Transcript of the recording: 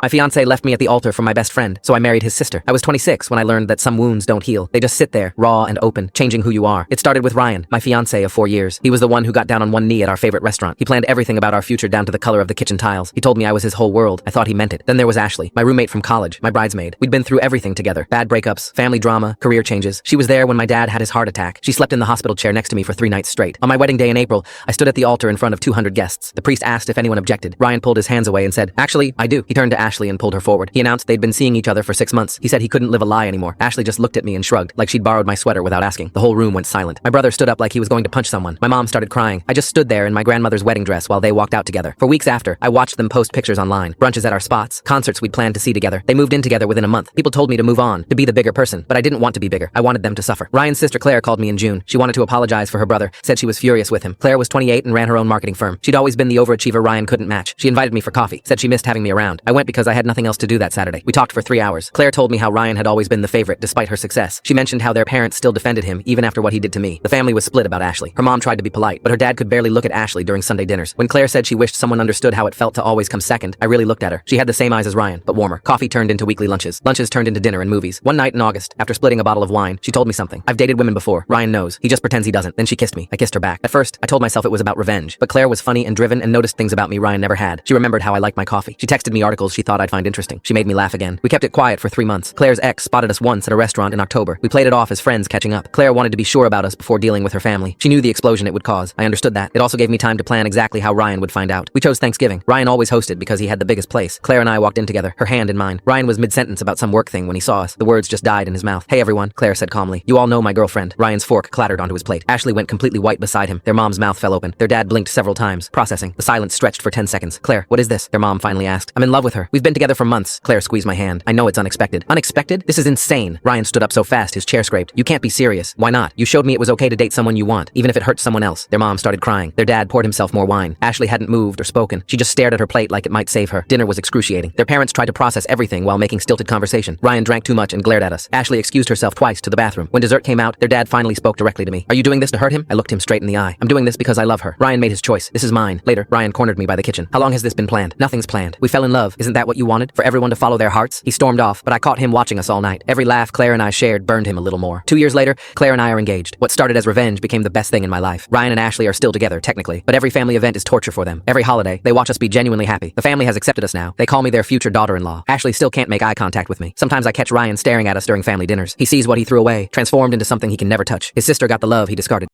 My fiancé left me at the altar for my best friend, so I married his sister. I was 26 when I learned that some wounds don't heal. They just sit there, raw and open, changing who you are. It started with Ryan, my fiancé of 4 years. He was the one who got down on one knee at our favorite restaurant. He planned everything about our future down to the color of the kitchen tiles. He told me I was his whole world. I thought he meant it. Then there was Ashley, my roommate from college, my bridesmaid. We'd been through everything together. Bad breakups, family drama, career changes. She was there when my dad had his heart attack. She slept in the hospital chair next to me for 3 nights straight. On my wedding day in April, I stood at the altar in front of 200 guests. The priest asked if anyone objected. Ryan pulled his hands away and said, "Actually, I do." He turned to Ashley and pulled her forward. He announced they'd been seeing each other for 6 months. He said he couldn't live a lie anymore. Ashley just looked at me and shrugged, like she'd borrowed my sweater without asking. The whole room went silent. My brother stood up like he was going to punch someone. My mom started crying. I just stood there in my grandmother's wedding dress while they walked out together. For weeks after, I watched them post pictures online, brunches at our spots, concerts we'd planned to see together. They moved in together within a month. People told me to move on, to be the bigger person, but I didn't want to be bigger. I wanted them to suffer. Ryan's sister Claire called me in June. She wanted to apologize for her brother, said she was furious with him. Claire was 28 and ran her own marketing firm. She'd always been the overachiever Ryan couldn't match. She invited me for coffee, said she missed having me around. I went because I had nothing else to do that Saturday. We talked for 3 hours. Claire told me how Ryan had always been the favorite despite her success. She mentioned how their parents still defended him even after what he did to me. The family was split about Ashley. Her mom tried to be polite, but her dad could barely look at Ashley during Sunday dinners. When Claire said she wished someone understood how it felt to always come second, I really looked at her. She had the same eyes as Ryan, but warmer. Coffee turned into weekly lunches. Lunches turned into dinner and movies. One night in August, after splitting a bottle of wine, she told me something. I've dated women before. Ryan knows. He just pretends he doesn't. Then she kissed me. I kissed her back. At first, I told myself it was about revenge, but Claire was funny and driven and noticed things about me Ryan never had. She remembered how I liked my coffee. She texted me articles she thought I'd find interesting. She made me laugh again. We kept it quiet for 3 months. Claire's ex spotted us once at a restaurant in October. We played it off as friends catching up. Claire wanted to be sure about us before dealing with her family. She knew the explosion it would cause. I understood that. It also gave me time to plan exactly how Ryan would find out. We chose Thanksgiving. Ryan always hosted because he had the biggest place. Claire and I walked in together, her hand in mine. Ryan was mid-sentence about some work thing when he saw us. The words just died in his mouth. "Hey everyone," Claire said calmly. "You all know my girlfriend." Ryan's fork clattered onto his plate. Ashley went completely white beside him. Their mom's mouth fell open. Their dad blinked several times, processing. The silence stretched for 10 seconds. "Claire, what is this?" their mom finally asked. "I'm in love with her. We've been together for months." Claire squeezed my hand. "I know it's unexpected." "Unexpected? This is insane." Ryan stood up so fast his chair scraped. "You can't be serious." "Why not? You showed me it was okay to date someone you want, even if it hurts someone else." Their mom started crying. Their dad poured himself more wine. Ashley hadn't moved or spoken. She just stared at her plate like it might save her. Dinner was excruciating. Their parents tried to process everything while making stilted conversation. Ryan drank too much and glared at us. Ashley excused herself twice to the bathroom. When dessert came out, their dad finally spoke directly to me. "Are you doing this to hurt him?" I looked him straight in the eye. "I'm doing this because I love her." Ryan made his choice. "This is mine." Later, Ryan cornered me by the kitchen. "How long has this been planned?" "Nothing's planned. We fell in love. Isn't that what you wanted? For everyone to follow their hearts?" He stormed off, but I caught him watching us all night. Every laugh Claire and I shared burned him a little more. 2 years later, Claire and I are engaged. What started as revenge became the best thing in my life. Ryan and Ashley are still together, technically, but every family event is torture for them. Every holiday, they watch us be genuinely happy. The family has accepted us now. They call me their future daughter-in-law. Ashley still can't make eye contact with me. Sometimes I catch Ryan staring at us during family dinners. He sees what he threw away, transformed into something he can never touch. His sister got the love he discarded.